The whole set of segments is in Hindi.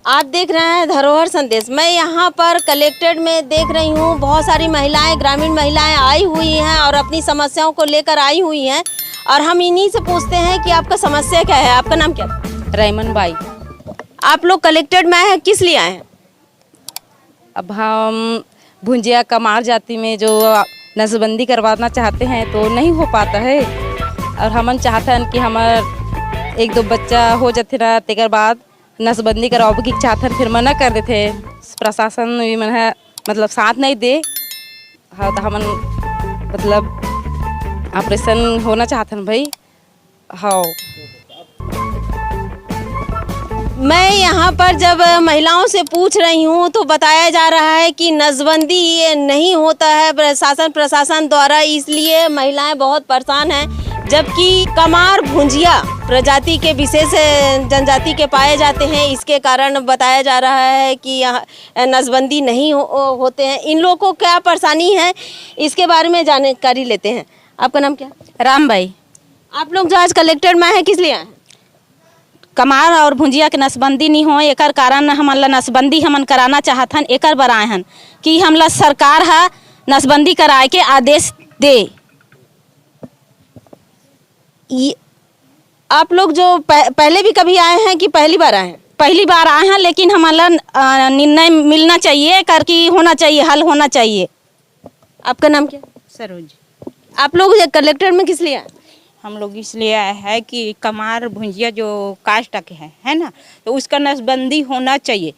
आप देख रहे हैं धरोहर संदेश। मैं यहाँ पर कलेक्ट्रेट में देख रही हूँ, बहुत सारी महिलाएं, ग्रामीण महिलाएं आई हुई हैं और अपनी समस्याओं को लेकर आई हुई हैं। और हम इन्हीं से पूछते हैं कि आपका समस्या क्या है। आपका नाम क्या है? Ramon by. आप लोग कलेक्ट्रेट में आए हैं, किस लिए आए हैं? अब हम भुंजिया कमार जाति में जो नसबंदी करवाना चाहते हैं तो नहीं हो पाता है, और हम चाहते हैं कि हमार एक दो बच्चा हो जाते ना, तेकर बाद नसबंदी कराओ की चाहते हैं, फिर मना कर देते। प्रशासन भी मन मतलब साथ नहीं दे। हाँ तो हमन मतलब ऑपरेशन होना चाहते हैं भाई। हाँ मैं यहाँ पर जब महिलाओं से पूछ रही हूँ तो बताया जा रहा है कि नसबंदी ये नहीं होता है प्रशासन द्वारा, इसलिए महिलाएं बहुत परेशान हैं। जबकि कमार भुंजिया प्रजाति के विशेष जनजाति के पाए जाते हैं, इसके कारण बताया जा रहा है कि यहाँ नसबंदी नहीं होते हैं। इन लोगों को क्या परेशानी है, इसके बारे में जानकारी लेते हैं। आपका नाम क्या? राम भाई। आप लोग जो आज कलेक्टर में आए हैं, किस लिए आए हैं? कमार और भुंजिया के नसबंदी नहीं हो, एकर कारण हमन नसबंदी हमन कराना चाहथन। एकर बर आए हन कि हमला सरकार है नसबंदी कराए के आदेश दे। आप लोग जो पहले भी कभी आए हैं कि पहली बार आए हैं? पहली बार आए हैं, लेकिन हमारा निर्णय मिलना चाहिए, कर की होना चाहिए, हल होना चाहिए। आपका नाम क्या? सरोज। आप लोग कलेक्टर में किस लिए आए? हम लोग इसलिए आए हैं कि कमार भुंजिया जो कास्ट के है ना, तो उसका नसबंदी होना चाहिए।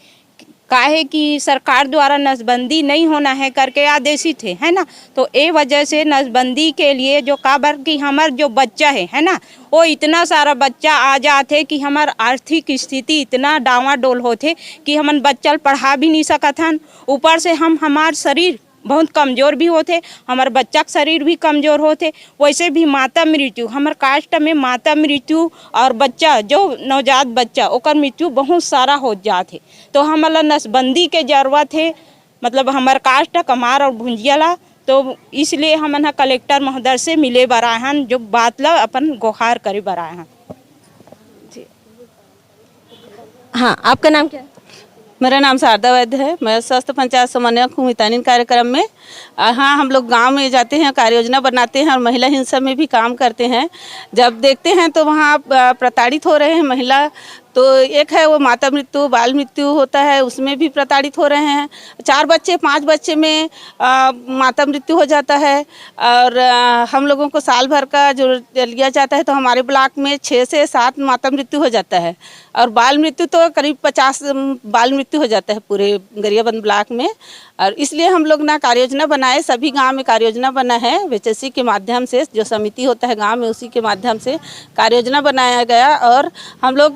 काहे कि सरकार द्वारा नसबंदी नहीं होना है करके आदेशित है ना, तो ए वजह से नसबंदी के लिए जो काबर कि हमार जो बच्चा है ना, वो इतना सारा बच्चा आ जाते कि हमार आर्थिक स्थिति इतना डावाडोल होते कि हमन बच्चा पढ़ा भी नहीं सकत हन। ऊपर से हमार शरीर बहुत कमज़ोर भी होते, हमारे बच्चा का शरीर भी कमज़ोर होते। वैसे भी माता मृत्यु हमारे कास्ट में माता मृत्यु और बच्चा जो नवजात बच्चा ओकर मृत्यु बहुत सारा हो जाते। तो हमारा नसबंदी के जरूरत है, मतलब हमारे कास्ट कमार और भुंजिया ला। तो इसलिए हम कलेक्टर महोदय से मिले बराए हन, जो बात ला अपन गुहार करे बराए हन। हाँ, आपका नाम क्या है? मेरा नाम शारदा वैद्य है। मैं स्वास्थ्य पंचायत समन्वयक हूँ मितानिन कार्यक्रम में। हाँ, हम लोग गांव में जाते हैं, कार्य योजना बनाते हैं और महिला हिंसा में भी काम करते हैं। जब देखते हैं तो वहाँ प्रताड़ित हो रहे हैं महिला, तो एक है वो माता मृत्यु, बाल मृत्यु होता है, उसमें भी प्रताड़ित हो रहे हैं। 4 बच्चे 5 बच्चे में माता मृत्यु हो जाता है। और हम लोगों को साल भर का जो लिया जाता है, तो हमारे ब्लॉक में 6 से 7 माता मृत्यु हो जाता है। और बाल मृत्यु तो करीब 50 बाल मृत्यु हो जाता है पूरे गरियाबंद ब्लॉक में। और इसलिए हम लोग ना कार्य योजना बनाए, सभी गांव में कार्य योजना बना है VHSC के माध्यम से, जो समिति होता है गांव में उसी के माध्यम से कार्य योजना बनाया गया। और हम लोग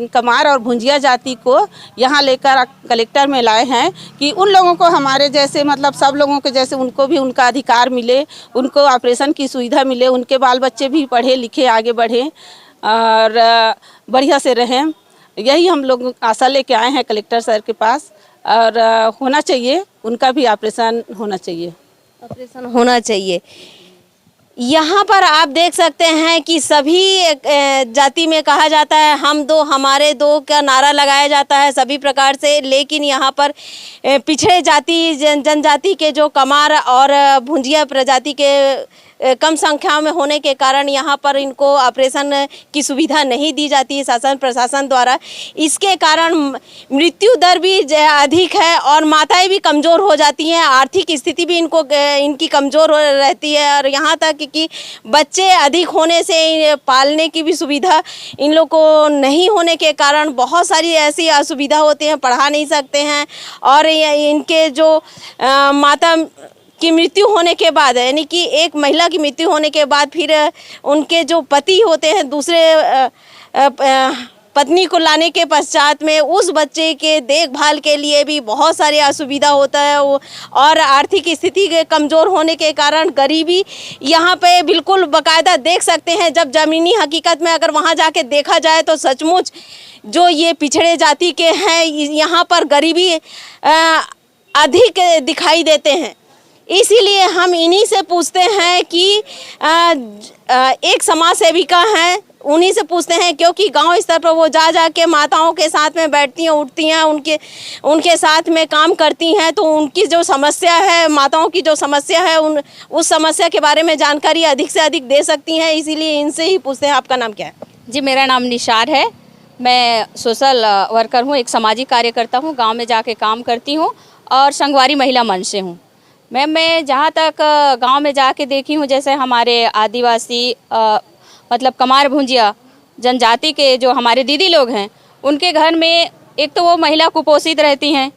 कमार और भुंजिया जाति को यहाँ लेकर कलेक्टर में लाए हैं कि उन लोगों को हमारे जैसे, मतलब सब लोगों के जैसे उनको भी उनका अधिकार मिले, उनको ऑपरेशन की सुविधा मिले, उनके बाल बच्चे भी पढ़े लिखे आगे बढ़ें और बढ़िया से रहें। यही हम लोग आशा लेके आए हैं कलेक्टर सर के पास। और होना चाहिए, उनका भी ऑपरेशन होना चाहिए। ऑपरेशन होना चाहिए। यहाँ पर आप देख सकते हैं कि सभी जाति में कहा जाता है हम दो हमारे दो का नारा लगाया जाता है सभी प्रकार से। लेकिन यहाँ पर पिछड़े जाति जनजाति के जो कमार और भुंजिया प्रजाति के कम संख्या में होने के कारण यहाँ पर इनको ऑपरेशन की सुविधा नहीं दी जाती है शासन प्रशासन द्वारा। इसके कारण मृत्यु दर भी अधिक है और माताएं भी कमज़ोर हो जाती हैं, आर्थिक स्थिति भी इनकी कमज़ोर रहती है। और यहाँ तक कि बच्चे अधिक होने से पालने की भी सुविधा इन लोग को नहीं होने के कारण बहुत सारी ऐसी असुविधा होती हैं, पढ़ा नहीं सकते हैं। और इनके जो माता की मृत्यु होने के बाद, यानी कि एक महिला की मृत्यु होने के बाद फिर उनके जो पति होते हैं दूसरे पत्नी को लाने के पश्चात में उस बच्चे के देखभाल के लिए भी बहुत सारी असुविधा होता है। और आर्थिक स्थिति के कमज़ोर होने के कारण गरीबी यहाँ पे बिल्कुल बाकायदा देख सकते हैं। जब ज़मीनी हकीकत में अगर वहाँ जाके देखा जाए तो सचमुच जो ये पिछड़े जाति के हैं यहाँ पर गरीबी अधिक दिखाई देते हैं। इसीलिए हम इन्हीं से पूछते हैं कि एक समाज सेविका हैं, उन्हीं से पूछते हैं, क्योंकि गांव स्तर पर वो जा जा के माताओं के साथ में बैठती हैं, उठती हैं, उनके साथ में काम करती हैं। तो उनकी जो समस्या है, माताओं की जो समस्या है, उस समस्या के बारे में जानकारी अधिक से अधिक दे सकती हैं। इसीलिए इनसे ही पूछते हैं। आपका नाम क्या है? जी, मेरा नाम निशार है। मैं सोशल वर्कर हूँ, एक सामाजिक कार्यकर्ता हूँ। गांव में जाके काम करती हूँ और संगवारी महिला मंच से हूँ। मैं जहाँ तक गांव में जाके देखी हूँ, जैसे हमारे आदिवासी मतलब कमार भुंजिया जनजाति के जो हमारे दीदी लोग हैं, उनके घर में एक तो वो महिला कुपोषित रहती हैं,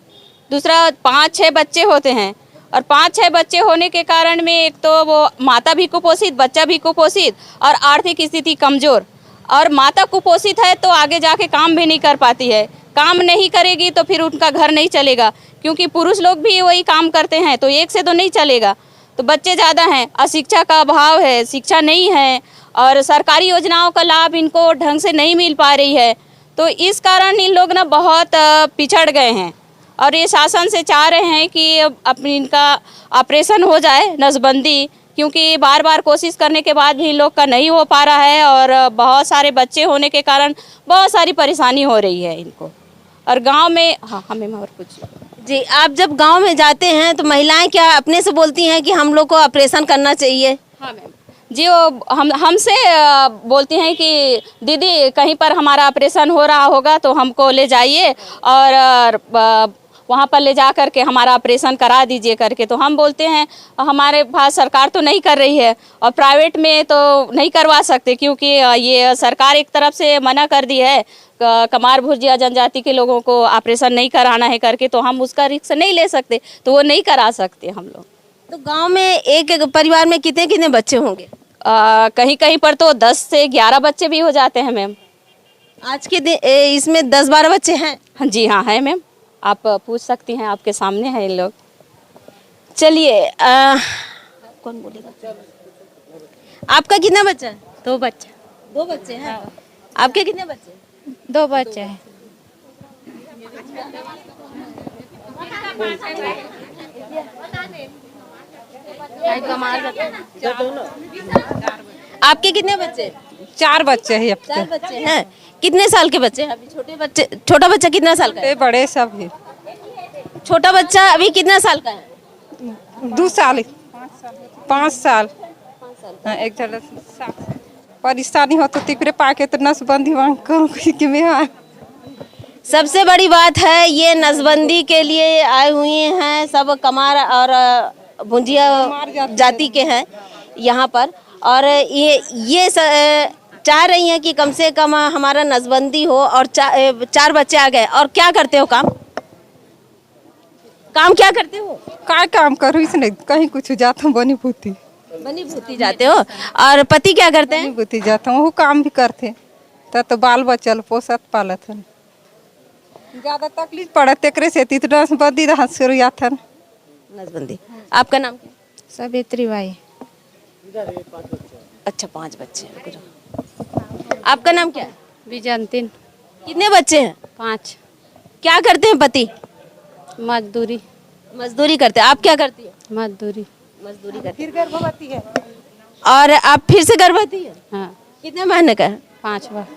दूसरा 5-6 बच्चे होते हैं। और 5-6 बच्चे होने के कारण में एक तो वो माता भी कुपोषित, बच्चा भी कुपोषित और आर्थिक स्थिति कमज़ोर। और माता कुपोषित है तो आगे जाके काम भी नहीं कर पाती है। काम नहीं करेगी तो फिर उनका घर नहीं चलेगा, क्योंकि पुरुष लोग भी वही काम करते हैं, तो एक से तो नहीं चलेगा। तो बच्चे ज़्यादा हैं, अशिक्षा का अभाव है, शिक्षा नहीं है और सरकारी योजनाओं का लाभ इनको ढंग से नहीं मिल पा रही है। तो इस कारण इन लोग ना बहुत पिछड़ गए हैं और ये शासन से चाह रहे हैं कि अपनी इनका ऑपरेशन हो जाए, नसबंदी, क्योंकि बार बार कोशिश करने के बाद भी इन लोग का नहीं हो पा रहा है और बहुत सारे बच्चे होने के कारण बहुत सारी परेशानी हो रही है इनको। और गांव में हमें और कुछ जी, आप जब गांव में जाते हैं तो महिलाएं क्या अपने से बोलती हैं कि हम लोग को ऑपरेशन करना चाहिए? हाँ मैम जी, वो हमसे बोलती हैं कि दीदी कहीं पर हमारा ऑपरेशन हो रहा होगा तो हमको ले जाइए और वहाँ पर ले जा कर के हमारा ऑपरेशन करा दीजिए करके। तो हम बोलते हैं हमारे पास सरकार तो नहीं कर रही है और प्राइवेट में तो नहीं करवा सकते, क्योंकि ये सरकार एक तरफ से मना कर दी है कमार भुजिया जनजाति के लोगों को ऑपरेशन नहीं कराना है करके, तो हम उसका रिस्क नहीं ले सकते, तो वो नहीं करा सकते हम लोग। तो गांव में एक एक परिवार में कितने कितने बच्चे होंगे? कहीं कहीं पर तो 10 से 11 बच्चे भी हो जाते हैं मैम। आज के दिन इसमें 10-12 बच्चे हैं? हाँ जी, हाँ है मैम, आप पूछ सकती हैं, आपके सामने हैं ये लोग। चलिए, कौन बोलेगा? आपका कितना बच्चा है? 2 बच्चे। 2 बच्चे हैं। आपके कितने बच्चे? 2 बच्चे हैं। आपके कितने बच्चे? 4 बच्चे हैं। अब 4 बच्चे हैं। कितने साल के बच्चे हैं अभी? छोटा बच्चा कितना साल का है? बड़े सब है। छोटा बच्चा अभी कितना साल का है? 2 साल, 5 साल। हाँ, एक जगह परेशानी हो तो तिकरे पाके तो नसबंदी कि में सबसे बड़ी बात है ये नसबंदी के लिए आए हुए हैं, सब कमार और भुंजिया जाति के हैं यहाँ पर, और ये चाह रही हैं कि कम से कम हमारा नसबंदी हो। और 4 बच्चे आ गए। और क्या करते हो काम क्या करते हो? काय काम करूँ इसने कहीं कुछ जाता हूँ, बनी भूती जाते हो। और पति क्या करते हैं? भूती जाता हूँ, वो काम भी करते तो बाल बच्चा पोसत पालत है। ज्यादा तकलीफ पड़त एकरे से नसबंदी रहा शुरुआत है। नसबंदी। आपका नाम क्या? सावित्री बाई। अच्छा, 5 बच्चे। आपका नाम क्या है? बिजंतिन। कितने बच्चे हैं? 5। क्या करते हैं पति? मजदूरी करते हैं। आप क्या करती है? मजदूरी करते। फिर गर्भवती है। और आप फिर से गर्भवती है? हाँ। कितने महीने का है? 5 बार।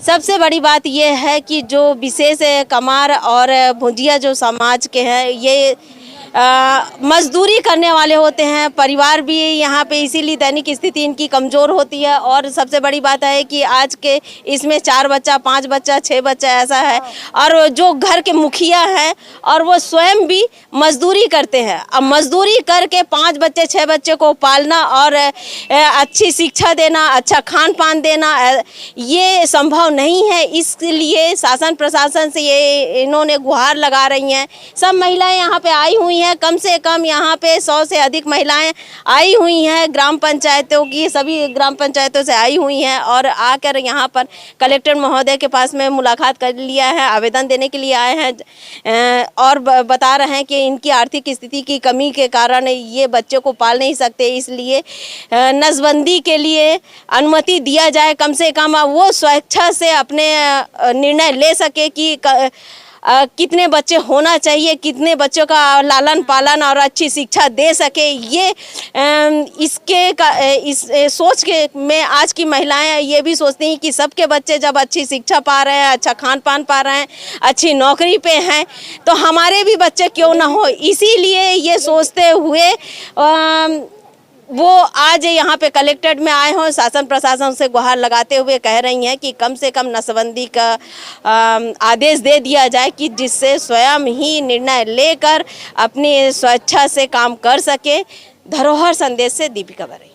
सबसे बड़ी बात यह है कि जो विशेष कमार और भुजिया जो समाज के हैं, ये मजदूरी करने वाले होते हैं। परिवार भी यहाँ पे इसीलिए दैनिक स्थिति इनकी कमज़ोर होती है। और सबसे बड़ी बात है कि आज के इसमें 4 बच्चा, 5 बच्चा, 6 बच्चा ऐसा है। और जो घर के मुखिया हैं और वो स्वयं भी मजदूरी करते हैं। अब मजदूरी करके 5 बच्चे, 6 बच्चे को पालना और अच्छी शिक्षा देना, अच्छा खान पान देना, ये संभव नहीं है। इसलिए शासन प्रशासन से ये इन्होंने गुहार लगा रही हैं। सब महिलाएं यहाँ पे आई हुई हैं, कम से कम यहाँ पे 100 से अधिक महिलाएं आई हुई हैं। ग्राम पंचायतों की सभी ग्राम पंचायतों से आई हुई हैं और आकर यहाँ पर कलेक्टर महोदय के पास में मुलाकात कर लिया है, आवेदन देने के लिए आए हैं और बता रहे हैं कि इनकी आर्थिक स्थिति की कमी के कारण ये बच्चे को पाल नहीं सकते। इसलिए नसबंदी के लिए अनुमति दिया जाए, कम से कम वो स्वेच्छा से अपने निर्णय ले सके कि कितने बच्चे होना चाहिए, कितने बच्चों का लालन पालन और अच्छी शिक्षा दे सके, ये इस सोच के में आज की महिलाएं ये भी सोचती हैं कि सबके बच्चे जब अच्छी शिक्षा पा रहे हैं, अच्छा खान पान पा रहे हैं, अच्छी नौकरी पे हैं, तो हमारे भी बच्चे क्यों ना हो। इसीलिए ये सोचते हुए वो आज यहाँ पे कलेक्ट्रेट में आए हों, शासन प्रशासन से गुहार लगाते हुए कह रही हैं कि कम से कम नसबंदी का आदेश दे दिया जाए कि जिससे स्वयं ही निर्णय लेकर अपनी स्वेच्छा से काम कर सके। धरोहर संदेश से दीपिका बरई।